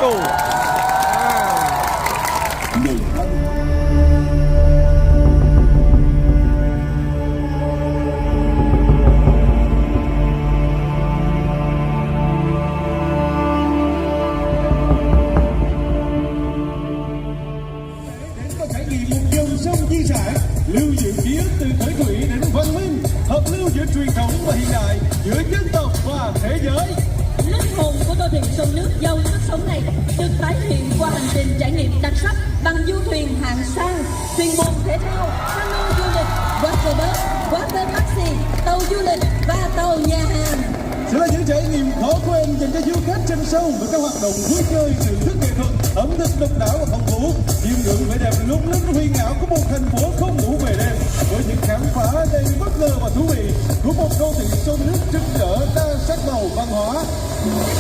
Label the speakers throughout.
Speaker 1: Cù.
Speaker 2: Lưu giữ ký ức từ thời thủy đến văn minh, hợp lưu giữa truyền thống và hiện đại, giữa dân tộc và thế giới.
Speaker 3: Linh hồn của đô thị sông nước giàu sức sống này được tái hiện qua hành trình trải nghiệm đặc sắc bằng du thuyền hạng sang, thuyền buồm thể thao, cano du lịch, waterbus, water taxi, tàu du lịch và tàu nhà hàng.
Speaker 2: Sẽ là những trải nghiệm khó quên dành cho du khách trên sông với các hoạt động vui chơi, thưởng thức nghệ thuật, ẩm thực độc đáo và phong phú, chiêm ngưỡng vẻ đẹp lung linh huyền ảo của một thành phố không ngủ về đêm, với những khám phá đầy bất ngờ và thú vị của một đô thị sông nước rực rỡ đa sắc màu văn hóa.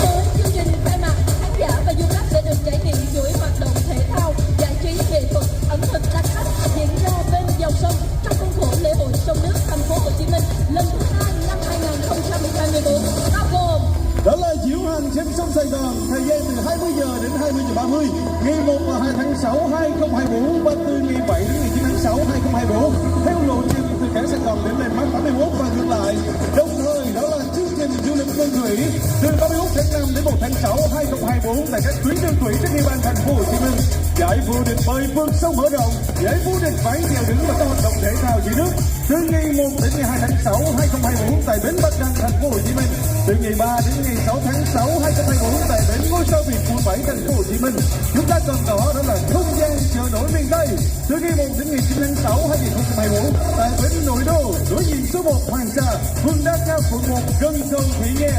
Speaker 3: Tới chương trình khai mạc, khán giả và du khách sẽ được trải nghiệm chuỗi hoạt động thể thao, giải trí, nghệ thuật, ẩm thực đặc sắc diễn ra bên dòng sông trong khuôn khổ lễ hội sông nước thành phố Hồ Chí Minh lần thứ 2 năm 2024, bao gồm
Speaker 2: đó là diễu hành trên sông Sài Gòn, thời gian từ 20 giờ đến 20 giờ 30, ngày 1 và 2 tháng 6 2024 và từ ngày 7 đến ngày 9 tháng 6 2024 theo lộ trình từ cảng Sài Gòn đến Landmark 81 và ngược lại. Đồng thời đó là chương trình du lịch đường thủy từ 31 tháng 5 đến 1 tháng 6 2024 tại các tuyến đường thủy trên địa bàn thành phố Hồ Chí Minh. Giải vô địch bơi vượt sông mở rộng, giải vô địch ván chèo đứng và các hoạt động thể thao dưới nước từ ngày 1 đến ngày 2 tháng 6 2024 tại bến Bạch Đằng thành phố Hồ Chí Minh, từ ngày 3 đến ngày 6 tháng 6 2024 tại bến Ngôi Sao Việt quận 7 thành phố Hồ Chí Minh. Chúng ta còn có đó là không gian chợ nổi miền Tây từ ngày 1 đến ngày 9 tháng 6 2024 tại bến Nội Đô đối diện số 1 Hoàng Sa, phường Đa Cao quận 1 gần cầu Thị Nghè.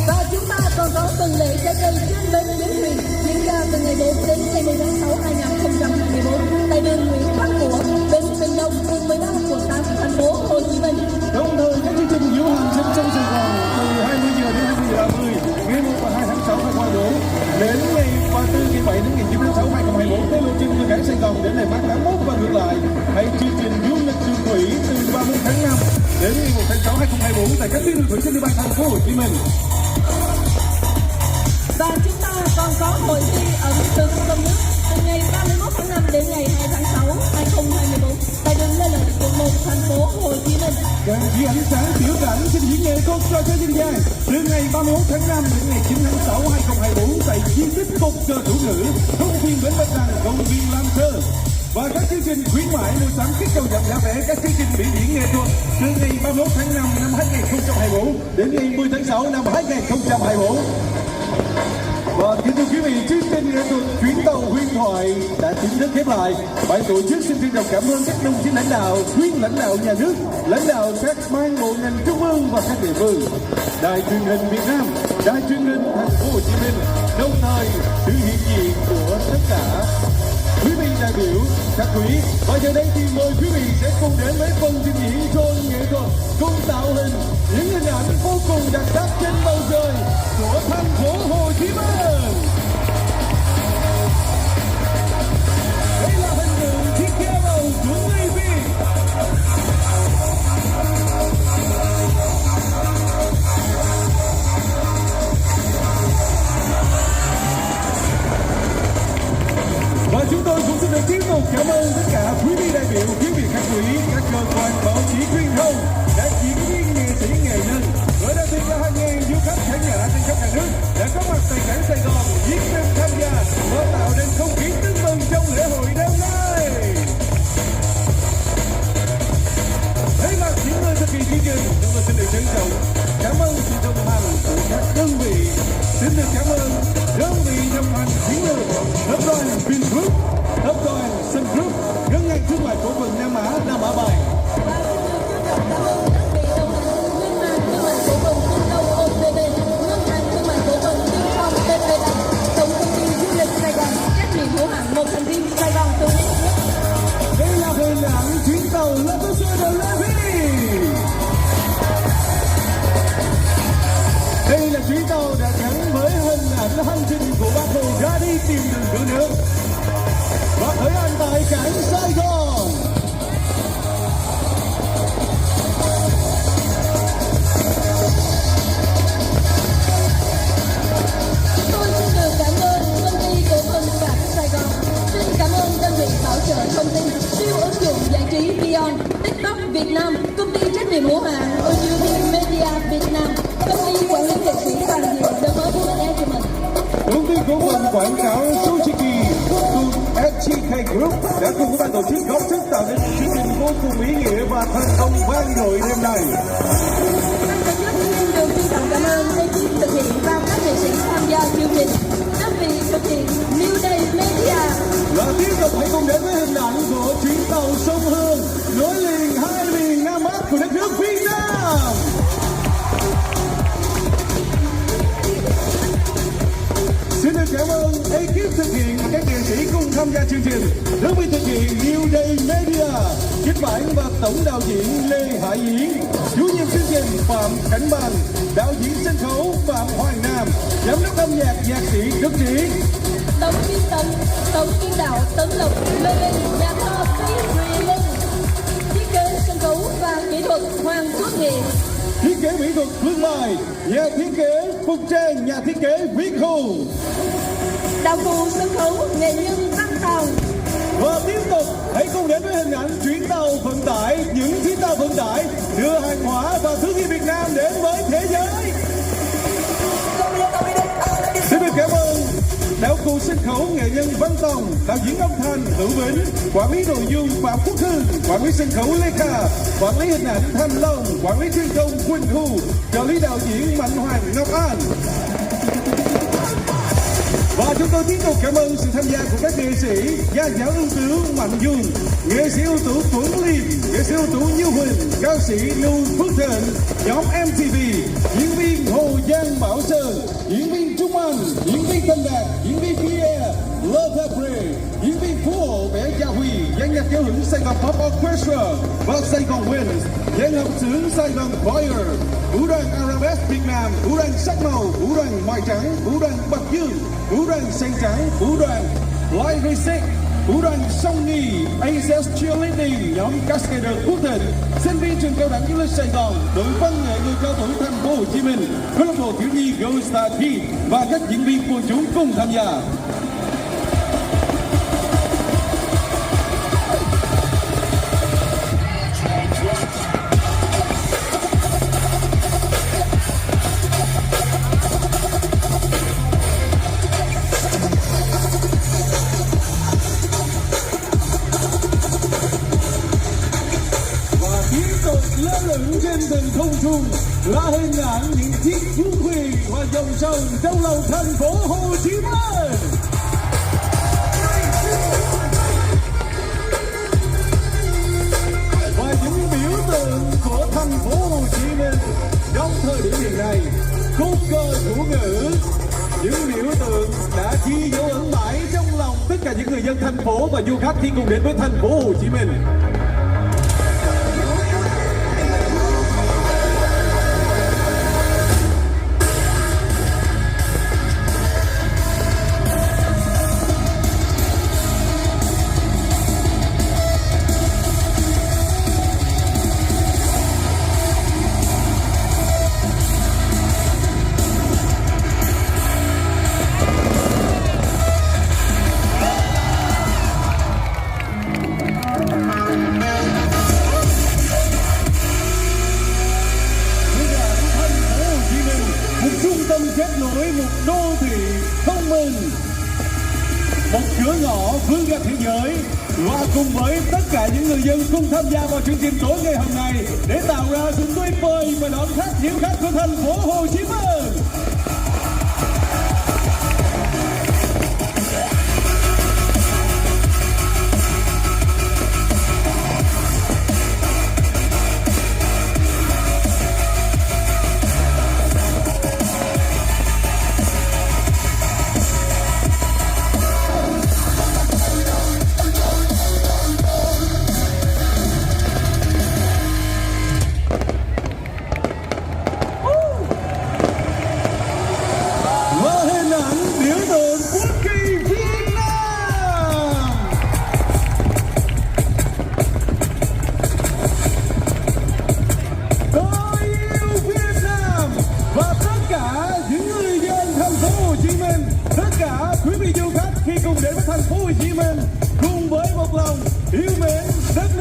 Speaker 3: và chúng ta còn có tuần lễ trái cây trên bến Bến Thuyền diễn ra từ ngày 4 đến ngày 10 tháng 6 2024 tại đường Nguyễn Văn Của, bến Bình Đông, phường 13, quận 8, thành phố Hồ Chí Minh.
Speaker 2: Đồng thời các chương trình diễu hành trên sông Sài Gòn từ 20 giờ đến 20 giờ 30 ngày 1 và 2 tháng 6 2024 đến ngày và từ ngày 7 đến ngày 9 tháng 6 2024 theo lộ trình từ cảng Sài Gòn đến Landmark 81 và ngược lại. Hay chương trình du lịch đường thủy từ 30 tháng 5 đến ngày 1 tháng 6 2024 tại các tuyến đường thủy trên địa bàn thành phố Hồ Chí Minh.
Speaker 3: Và chúng ta còn có hội thi ẩm thực sông nước từ ngày 31 tháng 5 đến ngày 2 tháng 6 2024 tại đường Lê Lợi, quận 1, thành phố Hồ Chí Minh.
Speaker 2: Dàn chiếu ánh sáng tiểu cảnh trình diễn nghệ thuật trò chơi dân gian từ ngày 31 tháng 5 đến ngày 9 tháng 6 2024 tại di tích cột cờ thủ ngữ, công viên Bến Bạch Đằng, công viên Lam Thơ. Và các chương trình khuyến mại mua sắm kích cầu giảm giá vé, các chương trình biểu diễn nghệ thuật từ ngày 31 tháng 5 năm 2024 đến ngày 10 tháng 6 năm 2024. Và kính thưa quý vị, chương trình nghệ thuật chuyến tàu huyền thoại đã chính thức khép lại. Ban tổ chức xin trân trọng cảm ơn các đồng chí lãnh đạo, nguyên lãnh đạo nhà nước, lãnh đạo các ban bộ ngành trung ương và các địa phương, Đài truyền hình Việt Nam, Đài truyền hình thành phố Hồ Chí Minh, đồng thời sự hiện diện của tất cả quý vị đại biểu, các quý. Và giờ đây thì mời quý vị sẽ cùng đến với phần trình diễn drone nghệ thuật cùng tạo hình những hình ảnh vô cùng đặc sắc trên bầu trời của thành phố Hồ Chí Minh. Đây là hình tượng chiếc ghe bầu của người Việt. Và chúng tôi cũng xin được tiếp tục cảm ơn tất cả quý vị đại biểu, quý vị khách quý, các cơ quan báo chí truyền thông, các diễn viên, nghệ sĩ, nghệ nhân, và đặc biệt là hàng ngàn du khách khán giả trên khắp cả nước đã có mặt tại cảng Sài Gòn nhiệt tình tham gia và tạo nên không khí tưng bừng trong lễ hội đêm nay. Thay mặt những người thực hiện chương trình, chúng tôi xin được trân trọng cảm ơn sự đồng hành của các đơn vị. Xin được cảm ơn đơn vị đồng hành chiến lược tập đoàn Vingroup, tập đoàn Sun Group, ngân hàng thương mại cổ phần Nam Á Banh.
Speaker 3: Và xin được trân trọng cảm ơn đơn vị đồng hành ngân hàng thương mại cổ phần Phương Đông OCB, ngân hàng thương mại cổ phần Tiên Phong TPB, tổng công ty du lịch Sài Gòn, trách nhiệm hữu hạn một thành viên Sài Gòn Tourist.
Speaker 2: Đây là hình ảnh chuyến tàu Lotus de Levi. Đây là chuyến tàu đã gắn với hình ảnh hành trình của Bác Hồ ra đi tìm đường cứu nước và khởi hành tại cảng Sài Gòn. cố phần quảng cáo Suzuki cùng SGK Group đã cùng với ban tổ chức góp sức tạo nên chương trình vô cùng ý nghĩa và thành công vang dội đêm nay.
Speaker 3: Đầu tiên trọng cảm ơn ekip thực hiện và các nghệ sĩ tham gia chương trình. Đơn vị thực hiện New Day Media.
Speaker 2: Và tiếp tục hãy cùng đến với hình ảnh của chuyến tàu sông Hương nối liền hai miền Nam Bắc của đất nước Việt Nam. Xin được cảm ơn ekip thực hiện và các nghệ sĩ cùng tham gia chương trình. Đơn vị thực hiện New Day Media, kịch bản và tổng đạo diễn Lê Hải Yến, chủ nhiệm chương trình Phạm Khánh Bằng, đạo diễn sân khấu Phạm Hoàng Nam, giám đốc âm nhạc nhạc sĩ Đức Trí,
Speaker 3: Tổng biên tập, tổng biên đạo Tấn Lộc, Lê Linh, nhà thơ Phi Thùy Linh, thiết kế sân khấu và kỹ thuật Hoàng Quốc Nghị,
Speaker 2: thiết kế mỹ thuật Phương Mai, nhà thiết kế Phục Trang, nhà thiết kế Viết Hùng,
Speaker 3: đạo cụ sân khấu nghệ nhân Văn Tòng.
Speaker 2: và tiếp tục hãy cùng đến với hình ảnh chuyến tàu vận tải, những chuyến tàu vận tải đưa hàng hóa và thương hiệu Việt Nam đến với thế giới. Xin được cảm ơn đạo cụ sân khấu nghệ nhân Văn Tòng, đạo diễn âm thanh Hữu Vĩnh, quản lý nội dung Phạm Quốc Hưng, quản lý sân khấu Lê Kha, quản lý hình ảnh Thanh Long, quản lý truyền thông Quỳnh Thu, trợ lý đạo diễn Mạnh Hoàng Ngọc An. Và chúng tôi tiếp tục cảm ơn sự tham gia của các nghệ sĩ, gia giáo ưu tú Mạnh Dung, nghệ sĩ ưu tú Tuấn Liêm, nghệ sĩ ưu tú Như Huỳnh, ca sĩ Lưu Phước Thịnh, nhóm MTV, diễn viên Hồ Giang Bảo Sơn, diễn viên Trung Anh, diễn viên Tân Đạt, diễn viên Pierre, Love April, diễn viên Phú Hộ Bé Gia Huy, dàn nhạc giao hưởng Sài Gòn Pop Orchestra và Sài Gòn Winds, dàn hợp xướng Sài Gòn Choir, vũ đoàn Arabesque Việt Nam, vũ đoàn Sắc Màu, vũ đoàn Mai Trắng, vũ đoàn Bạch Dương, vũ đoàn Sen Trắng, vũ đoàn Light Reset, vũ đoàn Song Nghi, ACS Cheerleading, nhóm Cascader Quốc Thịnh, sinh viên trường cao đẳng du lịch Sài Gòn, đội văn nghệ người cao tuổi thành phố Hồ Chí Minh, câu lạc bộ thiếu nhi Gold Star Team và các diễn viên quần chúng cùng tham gia. Lơ lửng trên từng không trung là hình ảnh những chiếc du thuyền và dòng sông trong lòng thành phố Hồ Chí Minh. Và những biểu tượng của thành phố Hồ Chí Minh trong thời điểm hiện nay, cốt cờ chủ ngữ, những biểu tượng đã ghi dấu ấn mãi trong lòng tất cả những người dân thành phố và du khách khi cùng đến với thành phố Hồ Chí Minh. Kết nối một đô thị thông minh, một cửa ngõ vươn ra thế giới, và cùng với tất cả những người dân cùng tham gia vào chương trình tối ngày hôm nay để tạo ra sự tuyệt vời và đón khách hiếu khách của thành phố Hồ Chí Minh. Quý vị du khách khi cùng đến với thành phố Hồ Chí Minh cùng với một lòng yêu mến đất nước